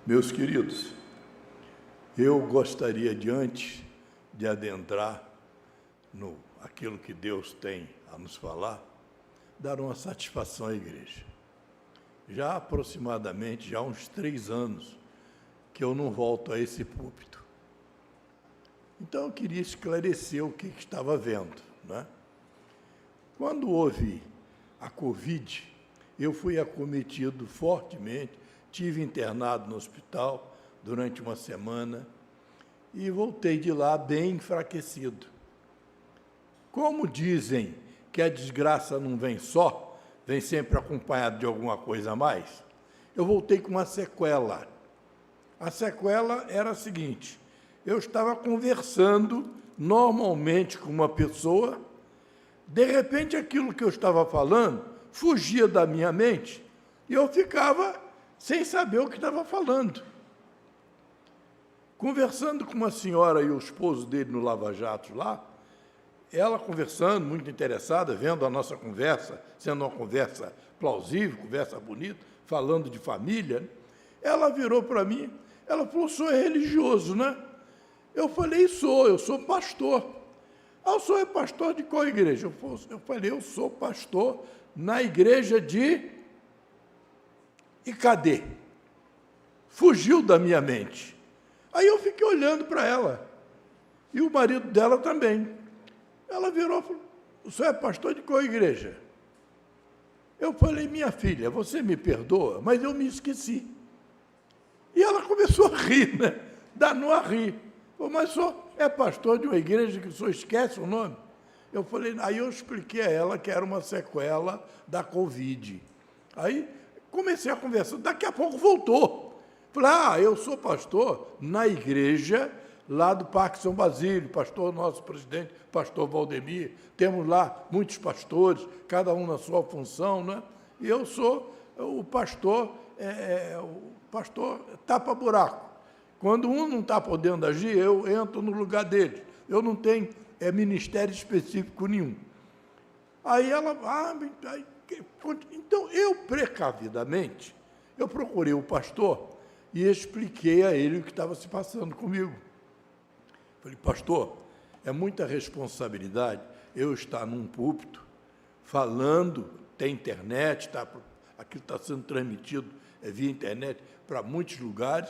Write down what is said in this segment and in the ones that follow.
Meus queridos, eu gostaria, antes de adentrar no aquilo que Deus tem a nos falar, dar uma satisfação à igreja. Já aproximadamente, já há uns 3 anos, que eu não volto a esse púlpito. Então, eu queria esclarecer o que estava vendo, né? Quando houve a Covid, eu fui acometido fortemente, tive internado no hospital durante uma semana e voltei de lá bem enfraquecido. Como dizem que a desgraça não vem só, vem sempre acompanhado de alguma coisa a mais, eu voltei com uma sequela. A sequela era a seguinte: eu estava conversando normalmente com uma pessoa, de repente aquilo que eu estava falando fugia da minha mente e eu ficava sem saber o que estava falando. Conversando com uma senhora e o esposo dele no Lava Jato lá, ela conversando, muito interessada, vendo a nossa conversa, sendo uma conversa plausível, conversa bonita, falando de família, ela virou para mim, ela falou: "O senhor é religioso, né?" Eu falei: eu sou pastor." "Ah, o senhor é pastor de qual igreja?" Eu falei: "Eu sou pastor na igreja de..." E cadê? Fugiu da minha mente. Aí eu fiquei olhando para ela, e o marido dela também. Ela virou e falou: "O senhor é pastor de qual igreja?" Eu falei: "Minha filha, você me perdoa, mas eu me esqueci." E ela começou a rir, né? Danou a rir. Falou: "Mas o senhor é pastor de uma igreja que o senhor esquece o nome?" Eu falei, aí eu expliquei a ela que era uma sequela da Covid. Aí comecei a conversar, daqui a pouco voltou. Falei: "Eu sou pastor na igreja lá do Parque São Basílio, pastor nosso presidente, pastor Valdemir, temos lá muitos pastores, cada um na sua função, né? E eu sou o pastor tapa-buraco. Quando um não está podendo agir, eu entro no lugar dele. Eu não tenho ministério específico nenhum." Aí ela, então eu precavidamente, eu procurei o pastor e expliquei a ele o que estava se passando comigo. Falei: "Pastor, é muita responsabilidade eu estar num púlpito, falando, tem internet, aquilo está sendo transmitido via internet para muitos lugares,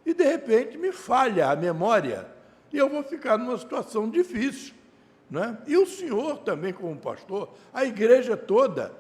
e, de repente, me falha a memória, e eu vou ficar numa situação difícil, né? E o senhor também, como pastor, a igreja toda,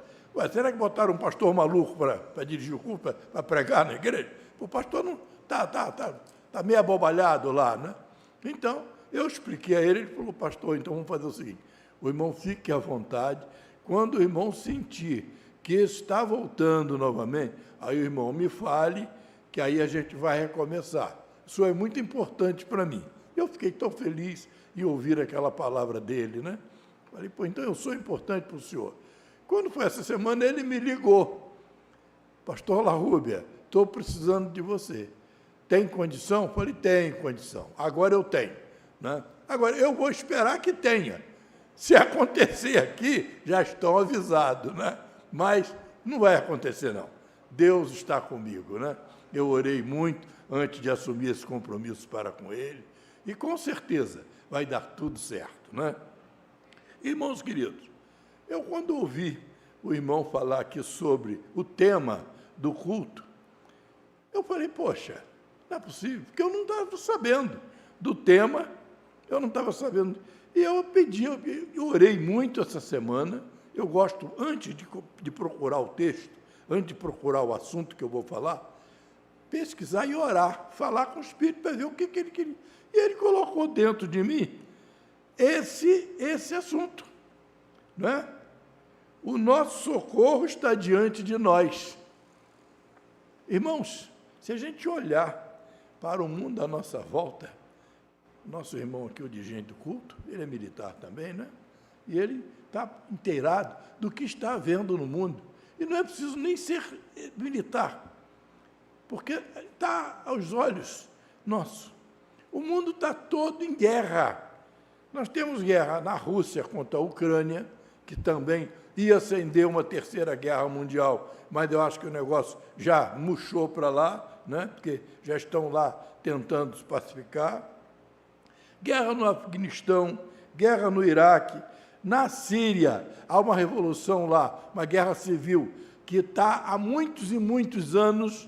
será que botaram um pastor maluco para dirigir o culto, para pregar na igreja? O pastor não está meio abobalhado lá, né?" Então, eu expliquei a ele, ele falou: "Pastor, então vamos fazer o seguinte, o irmão fique à vontade, quando o irmão sentir que está voltando novamente, aí o irmão me fale, que aí a gente vai recomeçar. Isso é muito importante para mim." Eu fiquei tão feliz em ouvir aquela palavra dele, né? Falei: "Então eu sou importante para o senhor." Quando foi essa semana, ele me ligou: "Pastor Larrúbia, estou precisando de você. Tem condição?" Falei: "Tenho condição. Agora eu tenho, né? Agora, eu vou esperar que tenha. Se acontecer aqui, já estão avisados, né? Mas não vai acontecer, não. Deus está comigo, né? Eu orei muito antes de assumir esse compromisso para com ele, e com certeza vai dar tudo certo, né?" Irmãos queridos, eu quando ouvi o irmão falar aqui sobre o tema do culto, eu falei: "Poxa, não é possível", porque eu não estava sabendo do tema, eu não estava sabendo. E eu pedi, eu orei muito essa semana. Eu gosto, antes de procurar o texto, antes de procurar o assunto que eu vou falar, pesquisar e orar, falar com o Espírito para ver o que ele queria. E ele colocou dentro de mim esse assunto, não é? O nosso socorro está diante de nós. Irmãos, se a gente olhar para o mundo à nossa volta, nosso irmão aqui, o dirigente do culto, ele é militar também, né? E ele está inteirado do que está havendo no mundo. E não é preciso nem ser militar, porque está aos olhos nossos. O mundo está todo em guerra. Nós temos guerra na Rússia contra a Ucrânia, que também ia acender uma terceira guerra mundial, mas eu acho que o negócio já murchou para lá, né? Porque já estão lá tentando se pacificar. Guerra no Afeganistão, guerra no Iraque. Na Síria, há uma revolução lá, uma guerra civil, que está há muitos e muitos anos.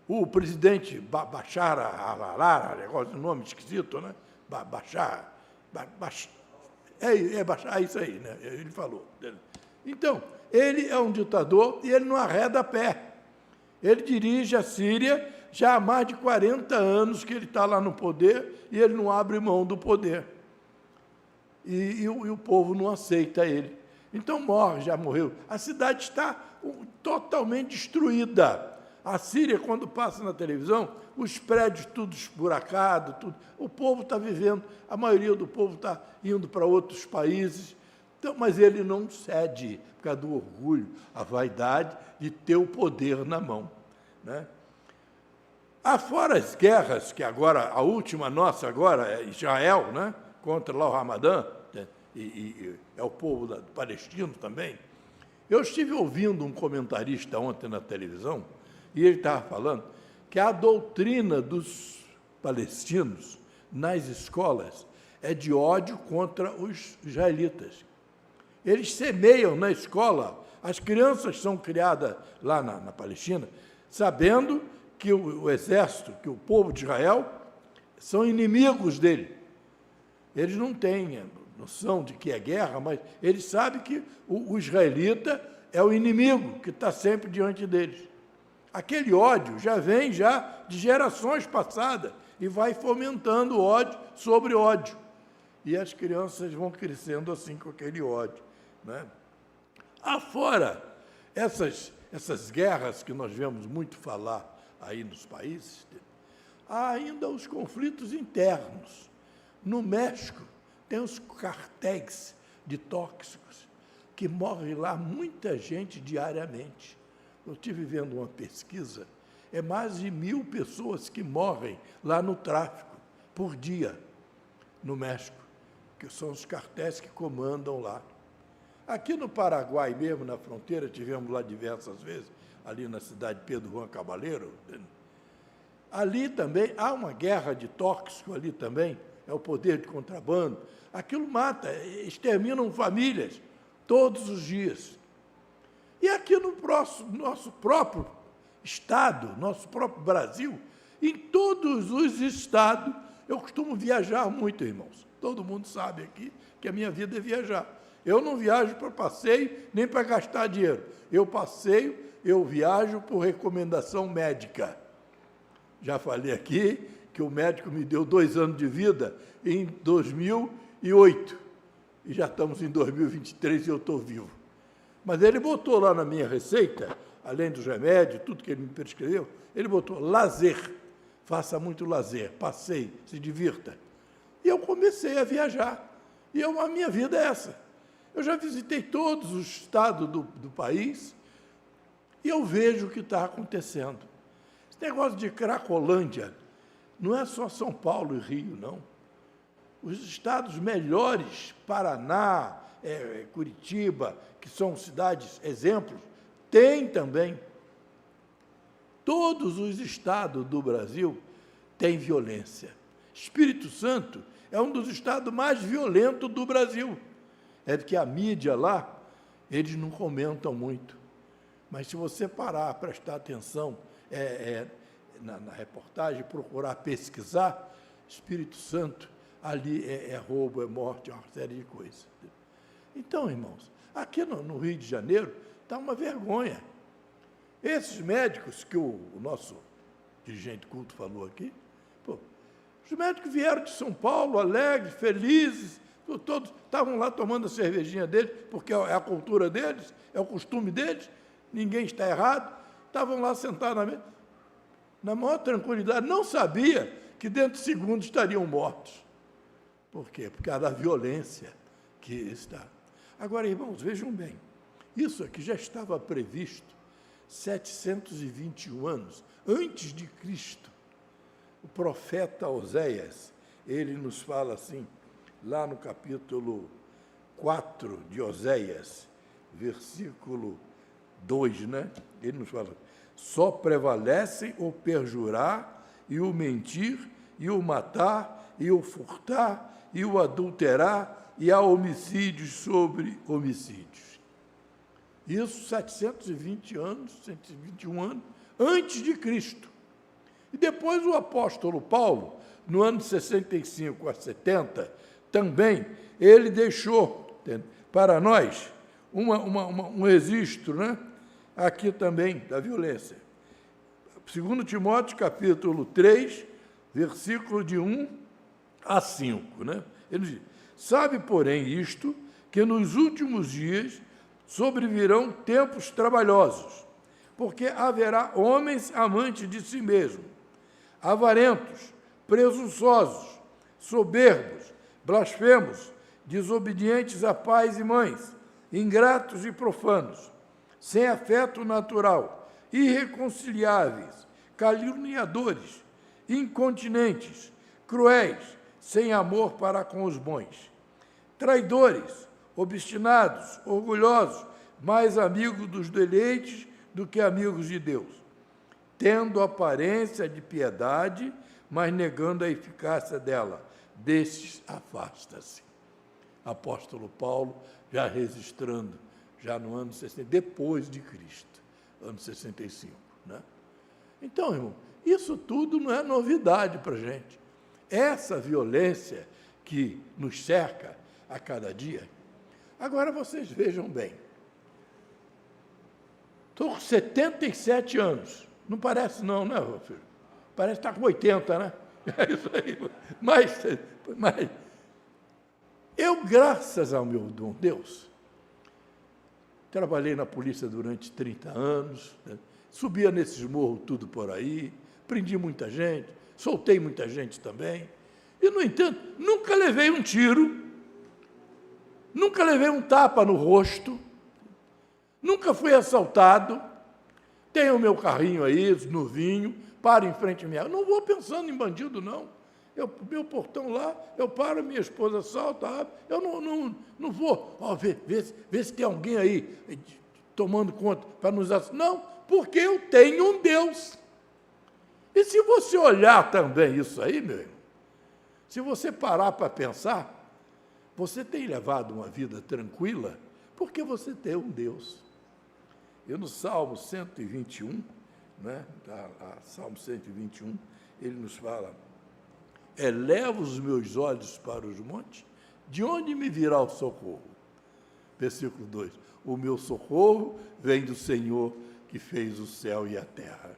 O presidente Bashar al-Assad, negócio de nome esquisito, né? Bashar, é isso aí, né? Ele falou. Então, ele é um ditador e ele não arreda pé. Ele dirige a Síria já há mais de 40 anos que ele está lá no poder e ele não abre mão do poder. E o povo não aceita ele. Então morre, já morreu. A cidade está totalmente destruída. A Síria, quando passa na televisão, os prédios tudo esburacado, tudo. O povo está vivendo, a maioria do povo está indo para outros países. Então, mas ele não cede, por causa do orgulho, a vaidade de ter o poder na mão, né? Afora as guerras, que agora, a última nossa agora é Israel, né? Contra lá o Ramadã, né? E é o povo palestino também. Eu estive ouvindo um comentarista ontem na televisão, e ele estava falando que a doutrina dos palestinos nas escolas é de ódio contra os israelitas. Eles semeiam na escola, as crianças são criadas lá na Palestina, sabendo que o exército, que o povo de Israel, são inimigos dele. Eles não têm noção de que é guerra, mas eles sabem que o israelita é o inimigo que está sempre diante deles. Aquele ódio já vem de gerações passadas e vai fomentando ódio sobre ódio. E as crianças vão crescendo assim com aquele ódio, né? Afora essas guerras que nós vemos muito falar aí nos países, há ainda os conflitos internos. No México, tem os cartéis de tóxicos, que morre lá muita gente diariamente. Eu estive vendo uma pesquisa, é mais de 1.000 pessoas que morrem lá no tráfico, por dia, no México, que são os cartéis que comandam lá. Aqui no Paraguai mesmo, na fronteira, tivemos lá diversas vezes, ali na cidade de Pedro Juan Caballero. Ali também há uma guerra de tóxico, ali também, é o poder de contrabando. Aquilo mata, exterminam famílias todos os dias. E aqui no nosso próprio Estado, nosso próprio Brasil, em todos os estados, eu costumo viajar muito, irmãos. Todo mundo sabe aqui que a minha vida é viajar. Eu não viajo para passeio, nem para gastar dinheiro. Eu viajo por recomendação médica. Já falei aqui que o médico me deu 2 anos de vida em 2008. E já estamos em 2023 e eu estou vivo. Mas ele botou lá na minha receita, além dos remédios, tudo que ele me prescreveu, ele botou lazer. Faça muito lazer, passeie, se divirta. E eu comecei a viajar. E a minha vida é essa. Eu já visitei todos os estados do país e eu vejo o que está acontecendo. Esse negócio de Cracolândia não é só São Paulo e Rio, não. Os estados melhores, Paraná, Curitiba, que são cidades exemplos, tem também. Todos os estados do Brasil têm violência. Espírito Santo é um dos estados mais violentos do Brasil. É que a mídia lá, eles não comentam muito. Mas se você parar, prestar atenção na reportagem, procurar pesquisar, Espírito Santo, ali é roubo, é morte, é uma série de coisas. Então, irmãos, aqui no Rio de Janeiro está uma vergonha. Esses médicos que o nosso dirigente culto falou aqui, os médicos vieram de São Paulo, alegres, felizes, todos estavam lá tomando a cervejinha deles, porque é a cultura deles, é o costume deles, ninguém está errado, estavam lá sentados na mesa, na maior tranquilidade, não sabia que dentro de segundos estariam mortos. Por quê? Por causa da violência que está. Agora, irmãos, vejam bem, isso aqui já estava previsto 721 anos antes de Cristo. O profeta Oséias, ele nos fala assim, lá no capítulo 4 de Oséias, versículo 2, né? Ele nos fala, só prevalecem o perjurar, e o mentir, e o matar, e o furtar, e o adulterar, e há homicídios sobre homicídios. Isso 720 anos, 121 anos, antes de Cristo. E depois o apóstolo Paulo, no ano 65 a 70, também, ele deixou para nós um registro, né? Aqui também, da violência. 2 Timóteo, capítulo 3, versículo de 1 a 5. Né? Ele diz, sabe, porém, isto, que nos últimos dias sobrevirão tempos trabalhosos, porque haverá homens amantes de si mesmos, avarentos, presunçosos, soberbos, blasfemos, desobedientes a pais e mães, ingratos e profanos, sem afeto natural, irreconciliáveis, caluniadores, incontinentes, cruéis, sem amor para com os bons, traidores, obstinados, orgulhosos, mais amigos dos deleites do que amigos de Deus, tendo aparência de piedade, mas negando a eficácia dela. Destes afasta-se. Apóstolo Paulo, já registrando, já no ano 60, depois de Cristo, ano 65. Né? Então, irmão, isso tudo não é novidade para a gente. Essa violência que nos cerca a cada dia. Agora, vocês vejam bem. Estou com 77 anos. Não parece não, né, meu filho? Parece que está com 80, né? É isso aí. Mas eu, graças ao meu dom Deus, trabalhei na polícia durante 30 anos, né? Subia nesses morros tudo por aí, prendi muita gente, soltei muita gente também. E, no entanto, nunca levei um tiro, nunca levei um tapa no rosto, nunca fui assaltado. Tenho o meu carrinho aí, novinho, paro em frente à minha... Não vou pensando em bandido, não. Meu portão lá, eu paro, minha esposa salta, eu não vou ver se tem alguém aí tomando conta para nos assaltar. Não, porque eu tenho um Deus. E se você olhar também isso aí, meu irmão, se você parar para pensar, você tem levado uma vida tranquila porque você tem um Deus. Eu, no Salmo 121, né, Salmo 121, ele nos fala, eleva os meus olhos para os montes, de onde me virá o socorro? Versículo 2, o meu socorro vem do Senhor que fez o céu e a terra.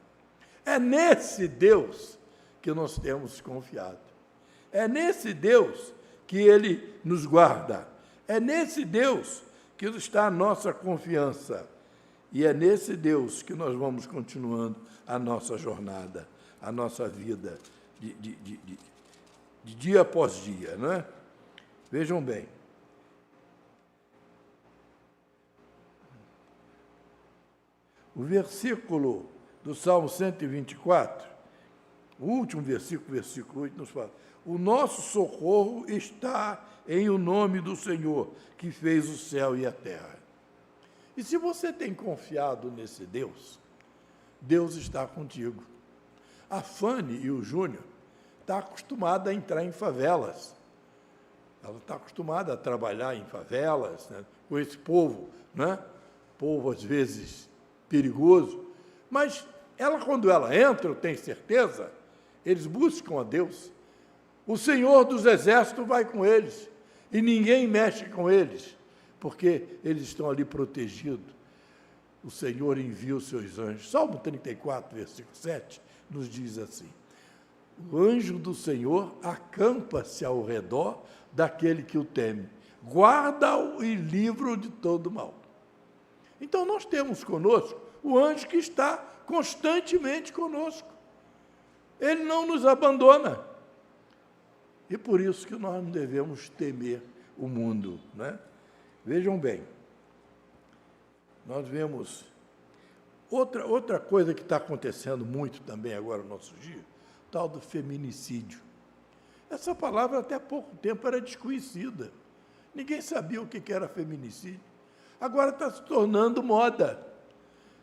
É nesse Deus que nós temos confiado. É nesse Deus que Ele nos guarda. É nesse Deus que está a nossa confiança. E é nesse Deus que nós vamos continuando a nossa jornada, a nossa vida de dia após dia, não é? Vejam bem. O versículo do Salmo 124, o último versículo, versículo 8, nos fala, o nosso socorro está em o nome do Senhor, que fez o céu e a terra. E se você tem confiado nesse Deus, Deus está contigo. A Fanny e o Júnior estão acostumados a entrar em favelas. Ela está acostumada a trabalhar em favelas, né, com esse povo, né? Povo, às vezes, perigoso. Mas ela, quando ela entra, eu tenho certeza, eles buscam a Deus. O Senhor dos Exércitos vai com eles, e ninguém mexe com eles, porque eles estão ali protegidos. O Senhor envia os seus anjos. Salmo 34, versículo 7, nos diz assim, o anjo do Senhor acampa-se ao redor daquele que o teme, guarda-o e livra-o de todo mal. Então, nós temos conosco o anjo que está constantemente conosco. Ele não nos abandona. E por isso que nós não devemos temer o mundo, né? Vejam bem, nós vemos outra coisa que está acontecendo muito também agora no nosso dia, o tal do feminicídio. Essa palavra até há pouco tempo era desconhecida. Ninguém sabia o que era feminicídio. Agora está se tornando moda.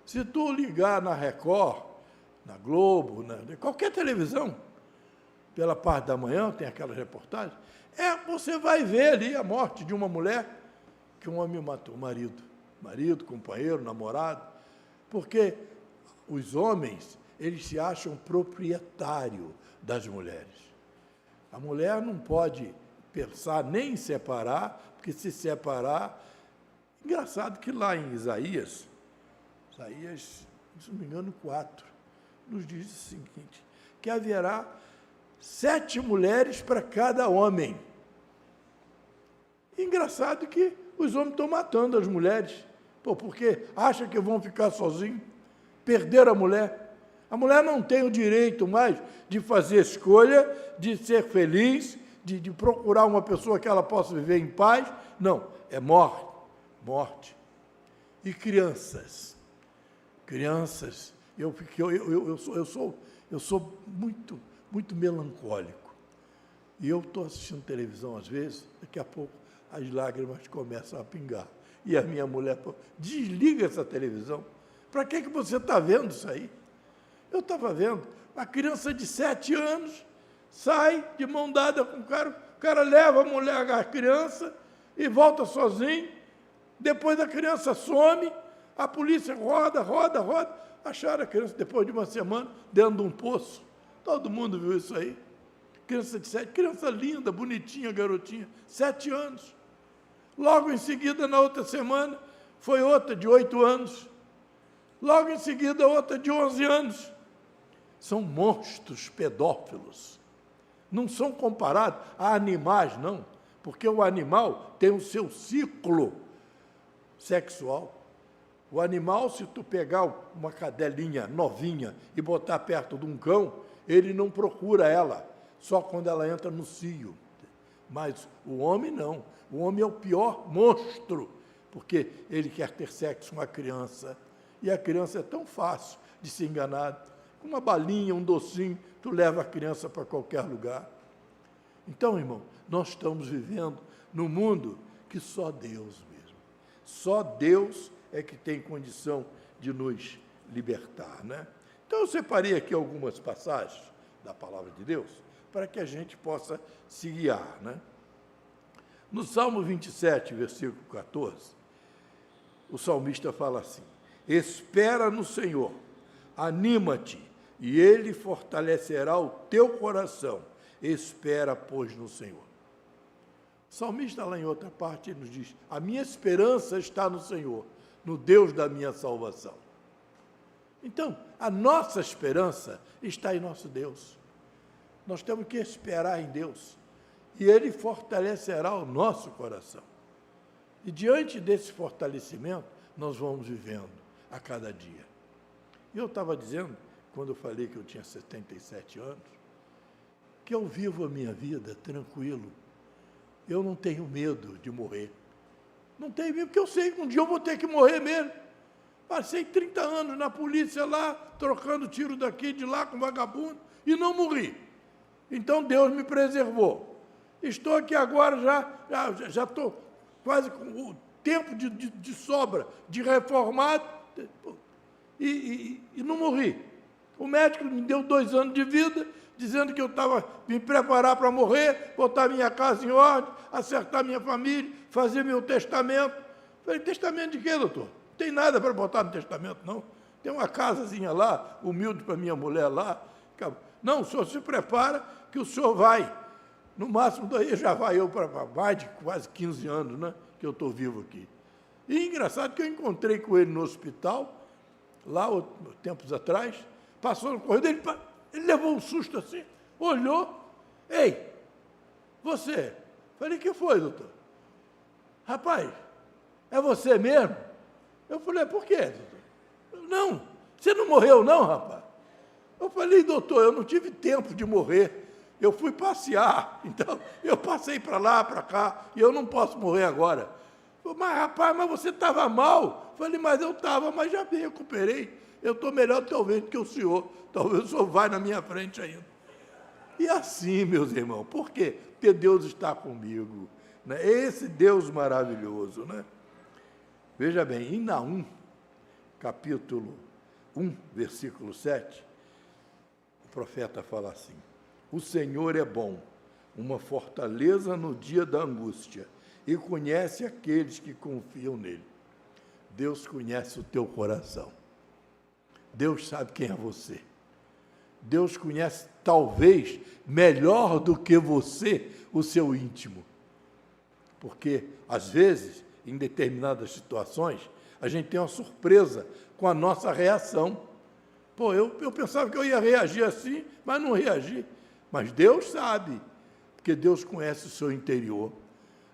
Se tu ligar na Record, na Globo, qualquer televisão, pela parte da manhã, tem aquelas reportagens, você vai ver ali a morte de uma mulher que um homem matou, marido, companheiro, namorado, porque os homens, eles se acham proprietários das mulheres. A mulher não pode pensar nem em separar, porque se separar... Engraçado que lá em Isaías, se não me engano, 4, nos diz o seguinte, que haverá 7 mulheres para cada homem. Engraçado que os homens estão matando as mulheres, porque acham que vão ficar sozinhos, perderam a mulher. A mulher não tem o direito mais de fazer escolha, de ser feliz, de procurar uma pessoa que ela possa viver em paz. Não, é morte. E crianças, eu sou muito melancólico. E eu estou assistindo televisão às vezes, daqui a pouco as lágrimas começam a pingar. E a minha mulher fala, desliga essa televisão. Para que você está vendo isso aí? Eu estava vendo, a criança de 7 anos sai de mão dada com o cara leva a mulher, a criança, e volta sozinho. Depois a criança some, a polícia roda, acharam a criança depois de uma semana dentro de um poço. Todo mundo viu isso aí. Criança de 7, criança linda, bonitinha, garotinha, 7 anos. Logo em seguida, na outra semana, foi outra de 8 anos. Logo em seguida, outra de 11 anos. São monstros pedófilos. Não são comparados a animais, não, porque o animal tem o seu ciclo sexual. O animal, se tu pegar uma cadelinha novinha e botar perto de um cão, ele não procura ela, só quando ela entra no cio. Mas o homem não. O homem é o pior monstro, porque ele quer ter sexo com a criança. E a criança é tão fácil de se enganar. Com uma balinha, um docinho, tu leva a criança para qualquer lugar. Então, irmão, nós estamos vivendo num mundo que só Deus mesmo. Só Deus é que tem condição de nos libertar, né? Então, eu separei aqui algumas passagens da Palavra de Deus para que a gente possa se guiar, né? No Salmo 27, versículo 14, o salmista fala assim, espera no Senhor, anima-te, e Ele fortalecerá o teu coração. Espera, pois, no Senhor. O salmista, lá em outra parte, ele nos diz, a minha esperança está no Senhor, no Deus da minha salvação. Então, a nossa esperança está em nosso Deus. Nós temos que esperar em Deus, e Ele fortalecerá o nosso coração. E diante desse fortalecimento, nós vamos vivendo a cada dia. E eu estava dizendo, quando eu falei que eu tinha 77 anos, que eu vivo a minha vida tranquilo. Eu não tenho medo de morrer. Não tenho medo, porque eu sei que um dia eu vou ter que morrer mesmo. Passei 30 anos na polícia lá, trocando tiro daqui e de lá com vagabundo, e não morri. Então Deus me preservou. Estou aqui agora, já estou quase com o tempo de sobra, de reformado, e não morri. O médico me deu 2 anos de vida, dizendo que eu estava me preparar para morrer, botar minha casa em ordem, acertar minha família, fazer meu testamento. Falei, testamento de quê, doutor? Não tem nada para botar no testamento, não. Tem uma casazinha lá, humilde para minha mulher lá. Não, o senhor se prepara que o senhor vai. No máximo, daí já vai eu para mais de quase 15 anos, né, que eu estou vivo aqui. E engraçado que eu encontrei com ele no hospital, lá, tempos atrás, passou no corredor, ele levou um susto assim, olhou, ei, você? Falei, que foi, doutor? Rapaz, é você mesmo? Eu falei, por quê, doutor? Não, você não morreu não, rapaz? Eu falei, doutor, eu não tive tempo de morrer, eu fui passear, então eu passei para lá, para cá, e eu não posso morrer agora. Mas, rapaz, mas você estava mal? Eu falei, mas eu estava, mas já me recuperei. Eu estou melhor, talvez, do que o senhor. Talvez o senhor vai na minha frente ainda. E assim, meus irmãos, por quê? Porque Deus está comigo. Né? Esse Deus maravilhoso. Né? Veja bem, em Naum, capítulo 1, versículo 7, o profeta fala assim: o Senhor é bom, uma fortaleza no dia da angústia, e conhece aqueles que confiam nele. Deus conhece o teu coração. Deus sabe quem é você. Deus conhece, talvez, melhor do que você, o seu íntimo. Porque, às vezes, em determinadas situações, a gente tem uma surpresa com a nossa reação. Pô, eu pensava que eu ia reagir assim, mas não reagi. Mas Deus sabe, porque Deus conhece o seu interior.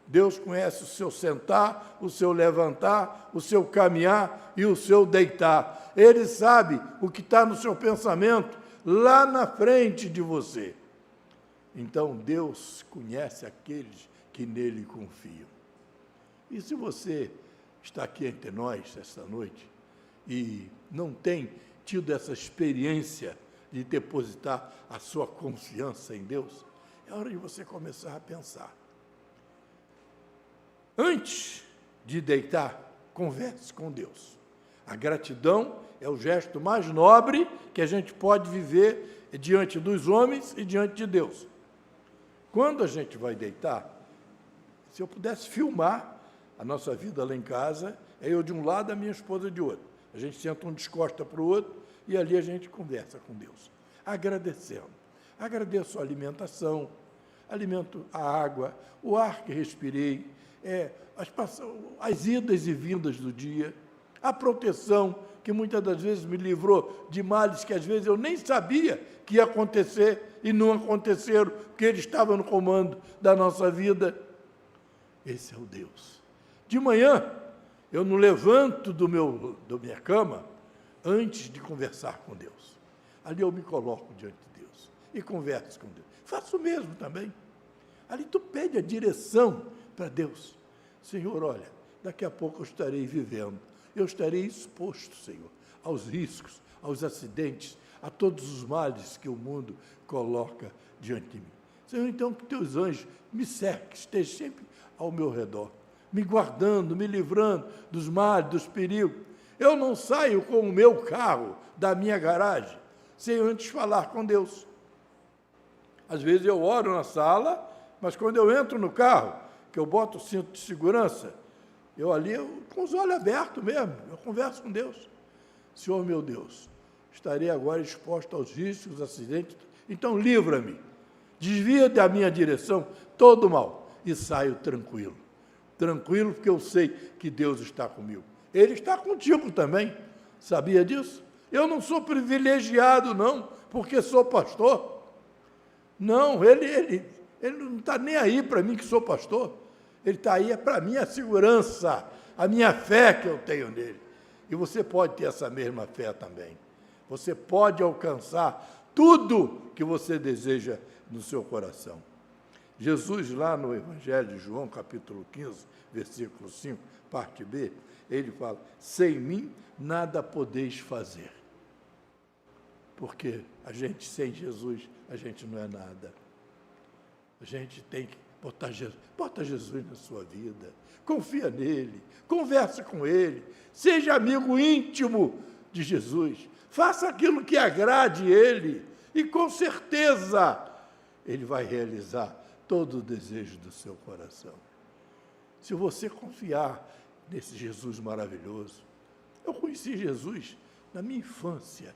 Deus conhece o seu sentar, o seu levantar, o seu caminhar e o seu deitar. Ele sabe o que está no seu pensamento, lá na frente de você. Então, Deus conhece aqueles que nele confiam. E se você está aqui entre nós esta noite e não tem tido essa experiência de depositar a sua confiança em Deus, é hora de você começar a pensar. Antes de deitar, converse com Deus. A gratidão é o gesto mais nobre que a gente pode viver diante dos homens e diante de Deus. Quando a gente vai deitar, se eu pudesse filmar a nossa vida lá em casa, é eu de um lado, a minha esposa de outro. A gente senta um descosta para o outro e ali a gente conversa com Deus, agradecendo. Agradeço a alimentação, alimento a água, o ar que respirei, as idas e vindas do dia, a proteção que muitas das vezes me livrou de males que às vezes eu nem sabia que ia acontecer e não aconteceram, porque Ele estava no comando da nossa vida. Esse é o Deus. De manhã, eu não levanto da minha cama antes de conversar com Deus. Ali eu me coloco diante de Deus e converso com Deus. Faço o mesmo também. Ali tu pede a direção para Deus. Senhor, olha, daqui a pouco eu estarei vivendo. Eu estarei exposto, Senhor, aos riscos, aos acidentes, a todos os males que o mundo coloca diante de mim. Senhor, então que teus anjos me cerquem, estejam sempre ao meu redor, me guardando, me livrando dos males, dos perigos. Eu não saio com o meu carro da minha garagem sem antes falar com Deus. Às vezes eu oro na sala, mas quando eu entro no carro, que eu boto o cinto de segurança, com os olhos abertos mesmo, eu converso com Deus. Senhor meu Deus, estarei agora exposto aos riscos, acidentes, então livra-me, desvia da minha direção todo o mal e saio tranquilo. Tranquilo porque eu sei que Deus está comigo. Ele está contigo também, sabia disso? Eu não sou privilegiado não, porque sou pastor. Não, ele não está nem aí para mim que sou pastor. Ele está aí para mim a segurança, a minha fé que eu tenho nele. E você pode ter essa mesma fé também. Você pode alcançar tudo que você deseja no seu coração. Jesus, lá no Evangelho de João, capítulo 15, versículo 5, parte B, ele fala: sem mim nada podeis fazer. Porque sem Jesus, a gente não é nada. A gente tem que bota Jesus na sua vida, confia nele, conversa com ele, seja amigo íntimo de Jesus, faça aquilo que agrade ele e com certeza ele vai realizar todo o desejo do seu coração. Se você confiar nesse Jesus maravilhoso, eu conheci Jesus na minha infância,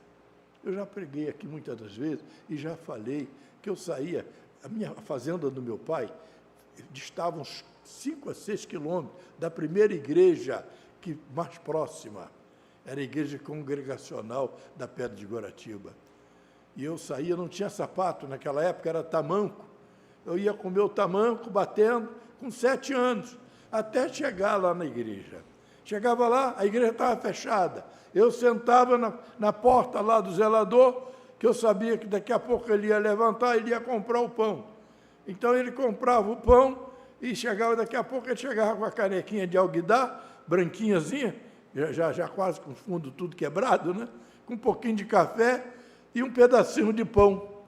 eu já preguei aqui muitas das vezes e já falei que eu saía, a fazenda do meu pai distava uns 5 a 6 quilômetros da primeira igreja mais próxima, era a igreja congregacional da Pedra de Guaratiba. E eu saía, não tinha sapato, naquela época era tamanco, eu ia com o meu tamanco batendo com 7 anos, até chegar lá na igreja. Chegava lá, a igreja estava fechada, eu sentava na porta lá do zelador, que eu sabia que daqui a pouco ele ia levantar, ele ia comprar o pão. Então ele comprava o pão e daqui a pouco ele chegava com a canequinha de alguidar, branquinhazinha, já quase com o fundo tudo quebrado, né? Com um pouquinho de café e um pedacinho de pão.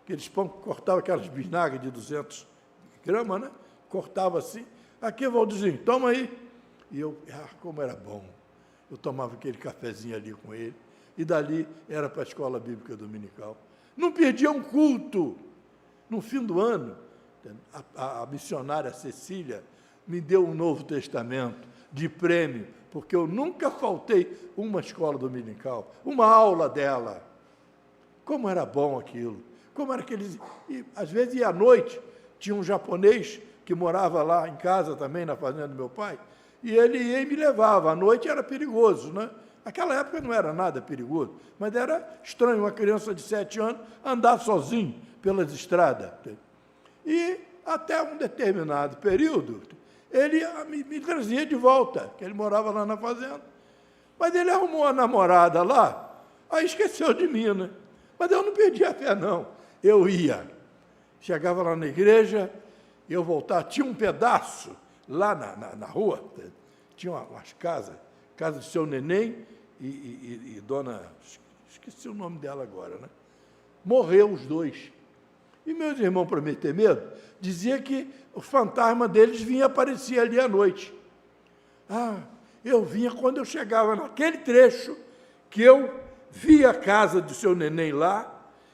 Aqueles pão que cortavam aquelas bisnagas de 200 gramas, né? Cortava assim. Aqui, Valdirzinho, toma aí. E eu, como era bom. eu tomava aquele cafezinho ali com ele, e dali era para a escola bíblica dominical. Não perdia um culto. No fim do ano, a missionária Cecília me deu um Novo Testamento de prêmio, porque eu nunca faltei uma escola dominical, uma aula dela. Como era bom aquilo. Como era aqueles... E, às vezes, ia à noite, tinha um japonês que morava lá em casa também, na fazenda do meu pai, e ele ia e me levava. À noite era perigoso, né? Naquela época não era nada perigoso, mas era estranho uma criança de 7 anos andar sozinho pelas estradas. E, até um determinado período, ele me trazia de volta, que ele morava lá na fazenda. Mas ele arrumou uma namorada lá, aí esqueceu de mim, né? Mas eu não perdi a fé, não. Eu ia, chegava lá na igreja, eu voltava, tinha um pedaço lá na rua, tinha umas casas, casa do seu neném e dona, esqueci o nome dela agora, né? Morreu os dois. E meus irmãos, para me ter medo, diziam que o fantasma deles vinha aparecer ali à noite. Eu vinha quando eu chegava naquele trecho, que eu via a casa do seu neném lá,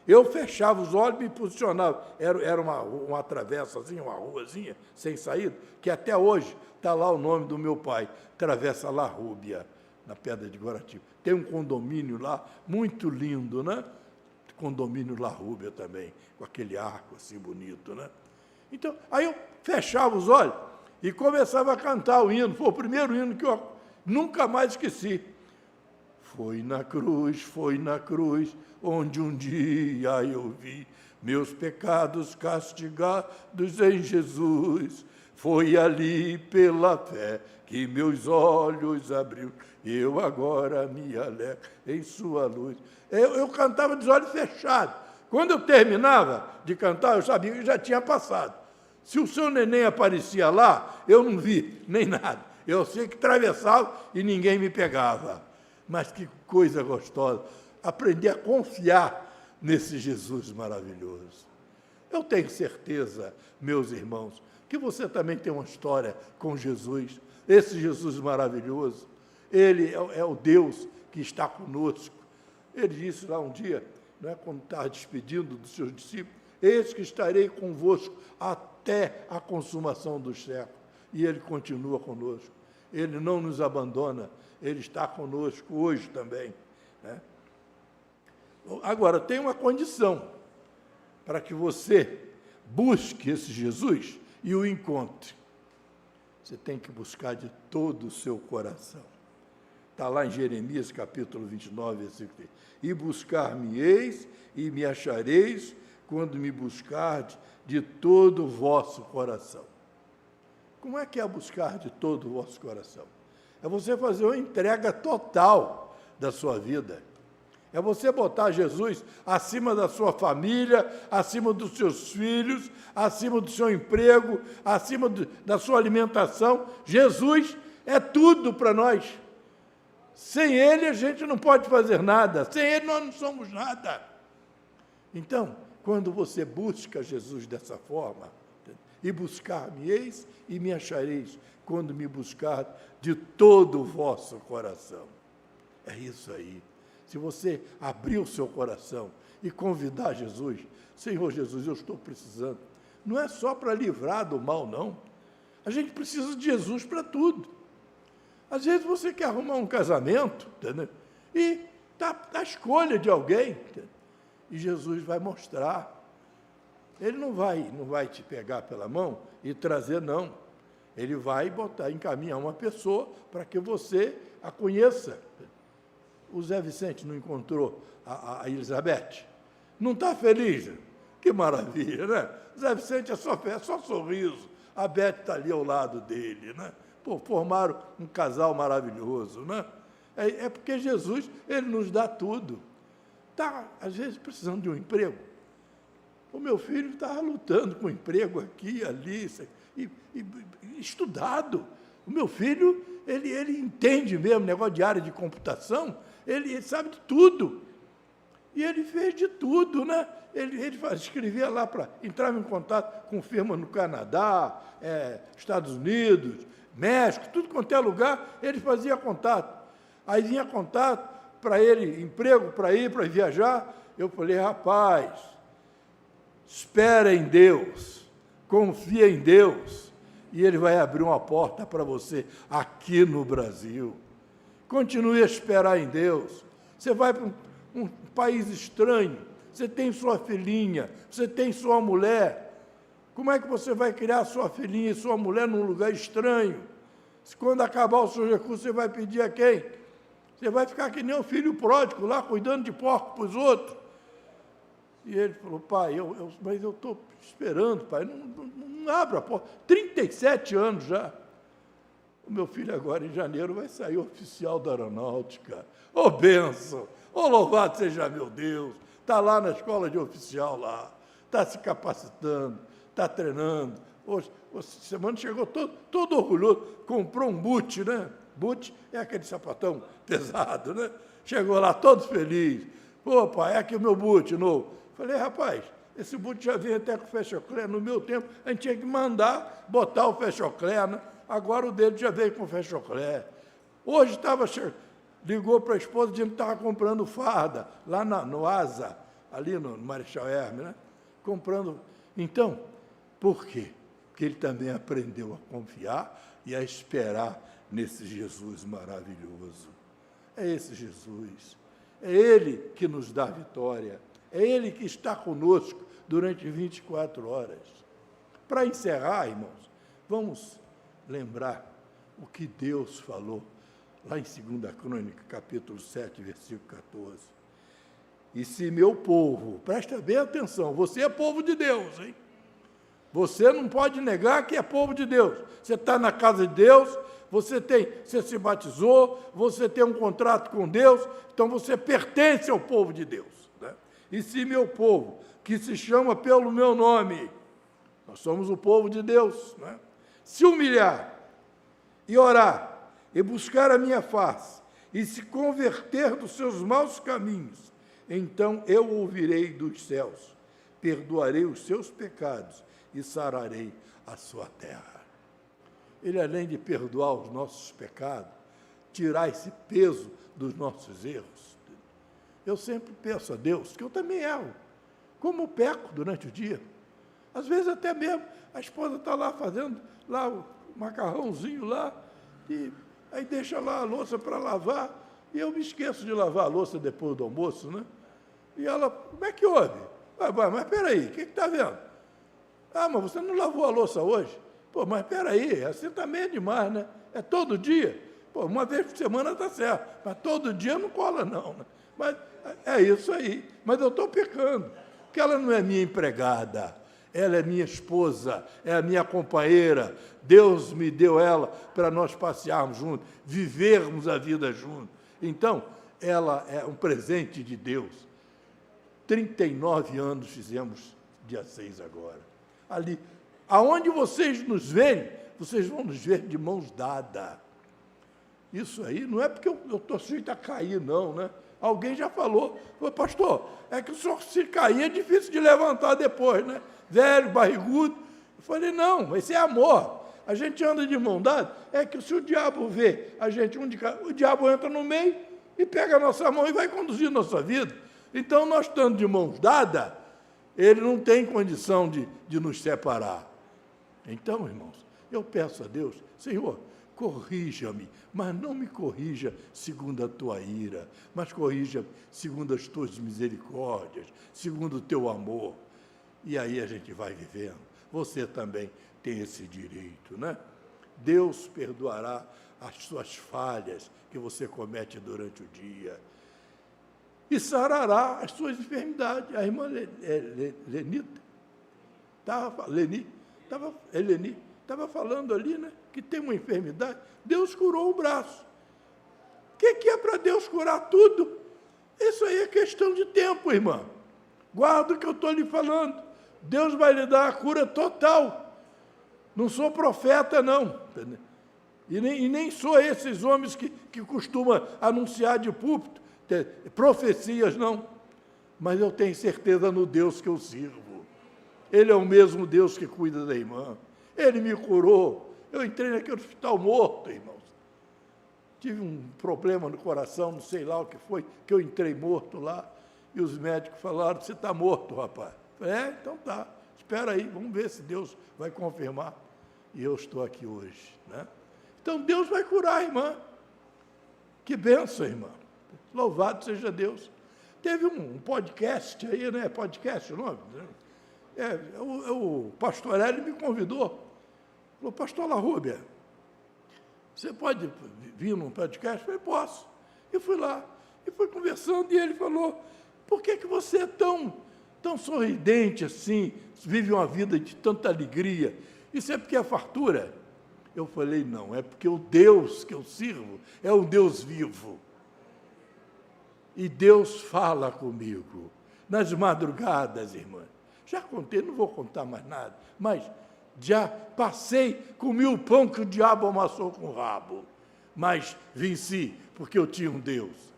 eu fechava os olhos e me posicionava. Era uma travessazinha, uma ruazinha, sem saída, que até hoje está lá o nome do meu pai, Travessa La Rúbia, na Pedra de Guaratiba. Tem um condomínio lá, muito lindo, né? Condomínio La Rúbia também, com aquele arco assim bonito, né? Então, aí eu fechava os olhos e começava a cantar o hino. Foi o primeiro hino que eu nunca mais esqueci. Foi na cruz, onde um dia eu vi meus pecados castigados em Jesus. Foi ali pela fé que meus olhos abriu, eu agora me alegro em sua luz. Eu cantava de olhos fechados. Quando eu terminava de cantar, eu sabia que já tinha passado. Se o seu neném aparecia lá, eu não vi nem nada. Eu sei que atravessava e ninguém me pegava. Mas que coisa gostosa, aprender a confiar nesse Jesus maravilhoso. Eu tenho certeza, meus irmãos, que você também tem uma história com Jesus, esse Jesus maravilhoso. Ele é o Deus que está conosco. Ele disse lá um dia, né, quando estava despedindo dos seus discípulos, eis que estarei convosco até a consumação dos séculos. E ele continua conosco. Ele não nos abandona, ele está conosco hoje também, né? Agora, tem uma condição para que você busque esse Jesus e o encontre. Você tem que buscar de todo o seu coração. Está lá em Jeremias, capítulo 29, versículo 3. E buscar-me-eis e me achareis quando me buscardes de todo o vosso coração. Como é que é buscar de todo o vosso coração? É você fazer uma entrega total da sua vida. É você botar Jesus acima da sua família, acima dos seus filhos, acima do seu emprego, acima da sua alimentação. Jesus é tudo para nós. Sem Ele a gente não pode fazer nada. Sem Ele nós não somos nada. Então, quando você busca Jesus dessa forma, e buscar-me-eis e me achareis, quando me buscar de todo o vosso coração. É isso aí. Se você abrir o seu coração e convidar Jesus, Senhor Jesus, eu estou precisando. Não é só para livrar do mal, não. A gente precisa de Jesus para tudo. Às vezes você quer arrumar um casamento, entendeu? E está à escolha de alguém, entendeu? E Jesus vai mostrar. Ele não vai te pegar pela mão e trazer, não. Ele vai encaminhar uma pessoa para que você a conheça. O Zé Vicente não encontrou a Elizabeth? Não está feliz? Que maravilha, né? O Zé Vicente é só sorriso. A Beth está ali ao lado dele, né? Pô, formaram um casal maravilhoso, né? É porque Jesus, ele nos dá tudo. Está, às vezes, precisando de um emprego. O meu filho estava lutando com emprego aqui, ali, estudado. O meu filho, ele entende mesmo, negócio de área de computação, ele sabe de tudo. E ele fez de tudo, né? Ele escrevia lá para entrar em contato com firma no Canadá, Estados Unidos, México, tudo quanto é lugar, ele fazia contato. Aí vinha contato para ele, emprego para ir, para viajar. Eu falei, rapaz, espera em Deus, confia em Deus, e Ele vai abrir uma porta para você aqui no Brasil. Continue a esperar em Deus. Você vai para um país estranho, você tem sua filhinha, você tem sua mulher. Como é que você vai criar sua filhinha e sua mulher num lugar estranho? Se quando acabar o seu recurso, você vai pedir a quem? Você vai ficar que nem um filho pródigo lá, cuidando de porco para os outros. E ele falou, pai, mas eu estou esperando, pai, não abra a porta. 37 anos já. O meu filho agora, em janeiro, vai sair oficial da aeronáutica. Ô, bênção! Ô, louvado seja meu Deus! Está lá na escola de oficial lá, está se capacitando, está treinando. Hoje, semana chegou todo orgulhoso, comprou um boot, né? Boot é aquele sapatão pesado, né? Chegou lá todo feliz. Pô, pai, é aqui o meu boot novo. Falei, rapaz, esse boot já veio até com fechoclé. No meu tempo, a gente tinha que mandar botar o fechoclé, né? Agora o dele já veio com fechoclé. Hoje ligou para a esposa dizendo que estava comprando farda, lá no Asa, ali no Marechal Hermes, né? Comprando. Então, por quê? Porque ele também aprendeu a confiar e a esperar nesse Jesus maravilhoso. É esse Jesus. É Ele que nos dá vitória. É Ele que está conosco durante 24 horas. Para encerrar, irmãos, vamos lembrar o que Deus falou lá em 2 Crônica, capítulo 7, versículo 14. E se meu povo, presta bem atenção, você é povo de Deus, hein? Você não pode negar que é povo de Deus. Você está na casa de Deus, você se batizou, você tem um contrato com Deus, então você pertence ao povo de Deus. Né? E se meu povo, que se chama pelo meu nome, nós somos o povo de Deus, né? Se humilhar e orar e buscar a minha face e se converter dos seus maus caminhos, então eu ouvirei dos céus, perdoarei os seus pecados e sararei a sua terra. Ele, além de perdoar os nossos pecados, tirar esse peso dos nossos erros. Eu sempre peço a Deus, que eu também erro, como eu peco durante o dia. Às vezes até mesmo a esposa está lá fazendo lá o macarrãozinho lá, e aí deixa lá a louça para lavar, e eu me esqueço de lavar a louça depois do almoço, né? E ela, como é que houve? Mas peraí, o que está vendo? Ah, mas você não lavou a louça hoje? Pô, mas peraí, assim também é demais, né? É todo dia. Pô, uma vez por semana está certo, mas todo dia não cola não, né? Mas é isso aí. Mas eu estou pecando, porque ela não é minha empregada, ela é minha esposa, é a minha companheira. Deus me deu ela para nós passearmos juntos, vivermos a vida juntos. Então, ela é um presente de Deus. 39 anos fizemos dia 6 agora. Ali, aonde vocês nos veem, vocês vão nos ver de mãos dadas. Isso aí não é porque eu estou sujeito a cair, não, né? Alguém já falou, pastor, é que o senhor se cair é difícil de levantar depois, né? Velho, barrigudo. Eu falei, não, esse é amor. A gente anda de mão dada, é que se o diabo vê a gente, o diabo entra no meio e pega a nossa mão e vai conduzir a nossa vida. Então, nós estando de mãos dadas, ele não tem condição de nos separar. Então, irmãos, eu peço a Deus, Senhor, corrija-me, mas não me corrija segundo a tua ira, mas corrija segundo as tuas misericórdias, segundo o teu amor. E aí a gente vai vivendo. Você também tem esse direito, né? Deus perdoará as suas falhas que você comete durante o dia e sarará as suas enfermidades. A irmã Eleni estava falando ali, né, que tem uma enfermidade. Deus curou o braço. O que é para Deus curar tudo? Isso aí é questão de tempo, irmã. Guarda o que eu estou lhe falando. Deus vai lhe dar a cura total. Não sou profeta, não. E nem sou esses homens que costumam anunciar de púlpito, profecias, não. Mas eu tenho certeza no Deus que eu sirvo. Ele é o mesmo Deus que cuida da irmã. Ele me curou. Eu entrei naquele hospital morto, irmãos. tive um problema no coração, não sei lá o que foi, que eu entrei morto lá, e os médicos falaram, você está morto, rapaz. Eu falei, então tá, espera aí, vamos ver se Deus vai confirmar. E eu estou aqui hoje, né? Então, Deus vai curar a irmã. Que bênção, irmã. Louvado seja Deus. Teve um podcast aí, né? Podcast o nome? O pastor Hélio me convidou. Falou, pastor Larrúbia, você pode vir num podcast? Eu falei, posso. E fui lá. E fui conversando, e ele falou, por que você é tão sorridente assim, vive uma vida de tanta alegria? Isso é porque é fartura? Eu falei, não, é porque o Deus que eu sirvo é um Deus vivo. E Deus fala comigo, nas madrugadas, irmã. Já contei, não vou contar mais nada, mas já passei, comi o pão que o diabo amassou com o rabo, mas venci, porque eu tinha um Deus.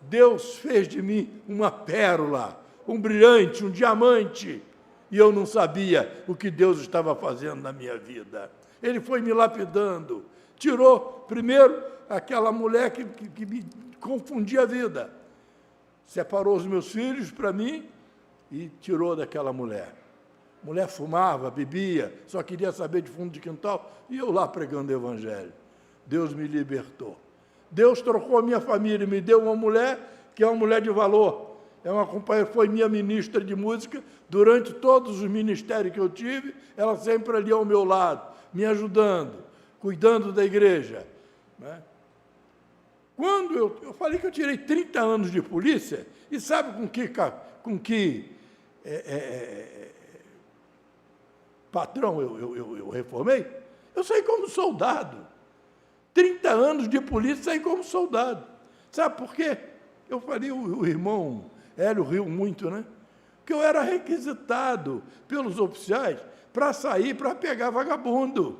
Deus fez de mim uma pérola, um brilhante, um diamante, e eu não sabia o que Deus estava fazendo na minha vida. Ele foi me lapidando, tirou, primeiro, aquela mulher que me confundia a vida, separou os meus filhos para mim e tirou daquela mulher. A mulher fumava, bebia, só queria saber de fundo de quintal, e eu lá pregando o evangelho. Deus me libertou. Deus trocou a minha família, me deu uma mulher que é uma mulher de valor. É uma companheira, foi minha ministra de música, durante todos os ministérios que eu tive, ela sempre ali ao meu lado, me ajudando, cuidando da igreja, né? Quando eu falei que eu tirei 30 anos de polícia, e sabe com que patrão eu reformei? Eu saí como soldado. 30 anos de polícia, saí como soldado. Sabe por quê? Eu falei, o irmão Hélio riu muito, né? Porque eu era requisitado pelos oficiais para sair, para pegar vagabundo.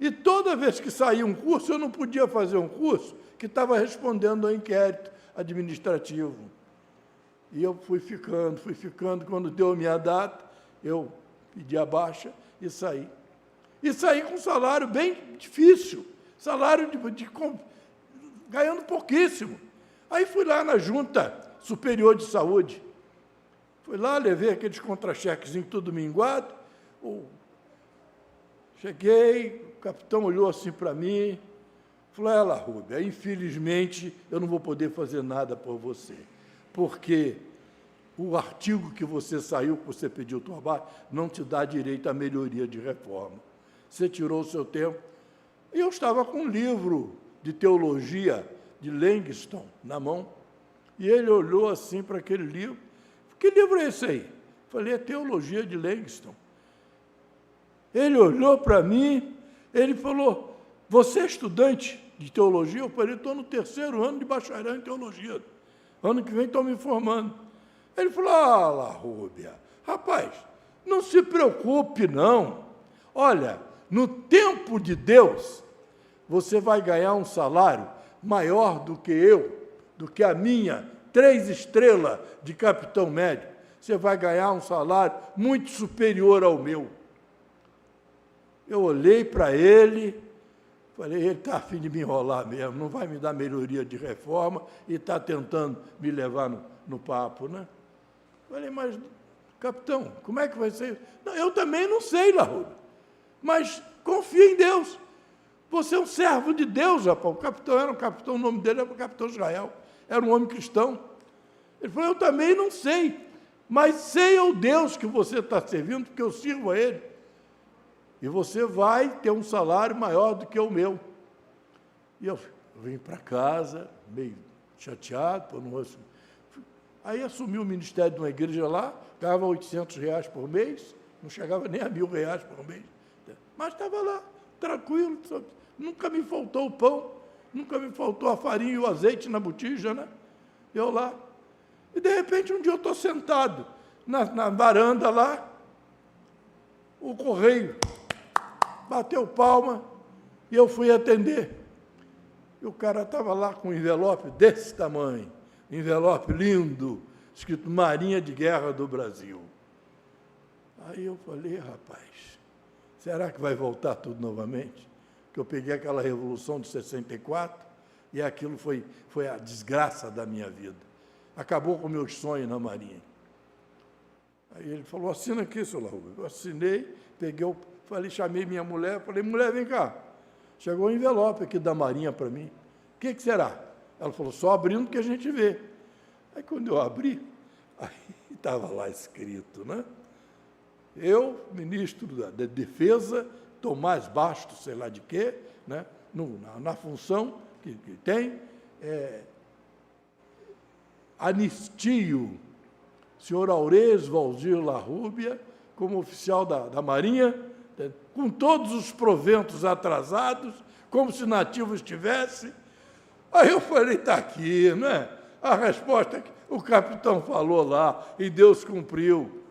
E toda vez que saía um curso, eu não podia fazer um curso que estava respondendo ao inquérito administrativo. E eu fui ficando, quando deu a minha data, eu pedi a baixa e saí. E saí com um salário bem difícil, salário ganhando pouquíssimo. Aí fui lá na Junta Superior de Saúde, fui lá, levei aqueles contra-chequezinhos tudo minguado, cheguei, o capitão olhou assim para mim, falou, Larrúbia, infelizmente eu não vou poder fazer nada por você, porque o artigo que você saiu, que você pediu trabalho, não te dá direito à melhoria de reforma. Você tirou o seu tempo. E eu estava com um livro de teologia de Langston na mão, e ele olhou assim para aquele livro. Que livro é esse aí? Falei, é Teologia de Langston. Ele olhou para mim, ele falou, você é estudante de teologia? Eu falei, estou no 3º ano de bacharel em teologia. Ano que vem estou me formando. Ele falou, Larrúbia, rapaz, não se preocupe, não. Olha, no tempo de Deus, você vai ganhar um salário maior do que eu, do que a minha 3 estrelas de capitão médico. Você vai ganhar um salário muito superior ao meu. Eu olhei para ele, falei, ele está a fim de me enrolar mesmo, não vai me dar melhoria de reforma e está tentando me levar no papo, né? Falei, mas, capitão, como é que vai ser? Não, eu também não sei, Larrúbia, mas confia em Deus. Você é um servo de Deus, rapaz. O capitão era um capitão, o nome dele era o capitão Israel, era um homem cristão. Ele falou, eu também não sei, mas sei ao Deus que você está servindo, porque eu sirvo a Ele. E você vai ter um salário maior do que o meu. E eu vim para casa, meio chateado, por não... Aí assumi o ministério de uma igreja lá, ganhava R$800 por mês, não chegava nem a R$1.000 por mês, mas estava lá, tranquilo, nunca me faltou o pão, nunca me faltou a farinha e o azeite na botija, né? Eu lá. E, de repente, um dia eu estou sentado na varanda lá, o correio bateu palma e eu fui atender. E o cara estava lá com um envelope desse tamanho, envelope lindo, escrito Marinha de Guerra do Brasil. Aí eu falei, rapaz, será que vai voltar tudo novamente? que eu peguei aquela Revolução de 64 e aquilo foi a desgraça da minha vida. Acabou com meus sonhos na Marinha. Aí ele falou, assina aqui, seu Larrubia. Eu assinei, chamei minha mulher, falei, mulher, vem cá. Chegou um envelope aqui da Marinha para mim. O que será? Ela falou, só abrindo que a gente vê. Aí, quando eu abri, aí estava lá escrito, né? Eu, ministro da Defesa, Tomás Bastos, sei lá de quê, né? Na função que tem, anistio senhor Aurês Valdir Larrubia, como oficial da Marinha, com todos os proventos atrasados, como se nativo estivesse. Aí eu falei, está aqui, né? A resposta que o capitão falou lá, e Deus cumpriu.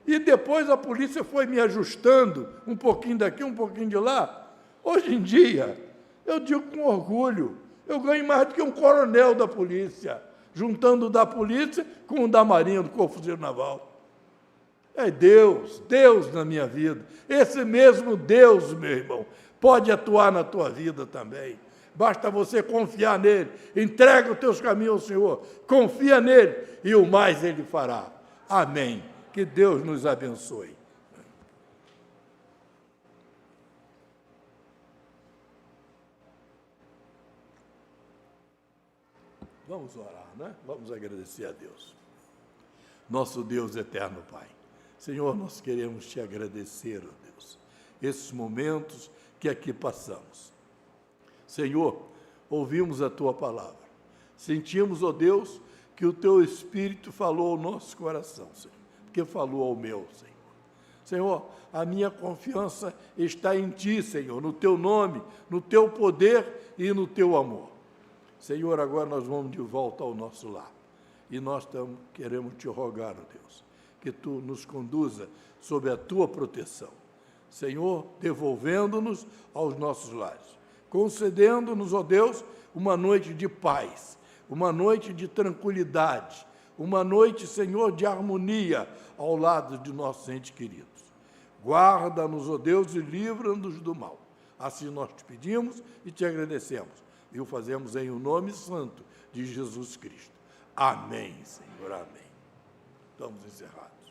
E depois a polícia foi me ajustando, um pouquinho daqui, um pouquinho de lá. Hoje em dia, eu digo com orgulho, eu ganho mais do que um coronel da polícia, juntando o da polícia com o da Marinha, do Corpo Fuzileiro Naval. É Deus na minha vida. Esse mesmo Deus, meu irmão, pode atuar na tua vida também. Basta você confiar nele. Entrega os teus caminhos ao Senhor. Confia nele e o mais ele fará. Amém. Que Deus nos abençoe. Vamos orar, né? Vamos agradecer a Deus. Nosso Deus eterno Pai. Senhor, nós queremos te agradecer, ó Deus, esses momentos que aqui passamos. Senhor, ouvimos a tua palavra. Sentimos, ó Deus, que o teu Espírito falou ao nosso coração, Senhor, porque falou ao meu, Senhor. Senhor, a minha confiança está em ti, Senhor, no teu nome, no teu poder e no teu amor. Senhor, agora nós vamos de volta ao nosso lar. E nós queremos te rogar, ó Deus, que tu nos conduza sob a tua proteção. Senhor, devolvendo-nos aos nossos lares, concedendo-nos, ó Deus, uma noite de paz, uma noite de tranquilidade, uma noite, Senhor, de harmonia ao lado de nossos entes queridos. Guarda-nos, ó Deus, e livra-nos do mal. Assim nós te pedimos e te agradecemos. E o fazemos em o nome santo de Jesus Cristo. Amém, Senhor, amém. Estamos encerrados.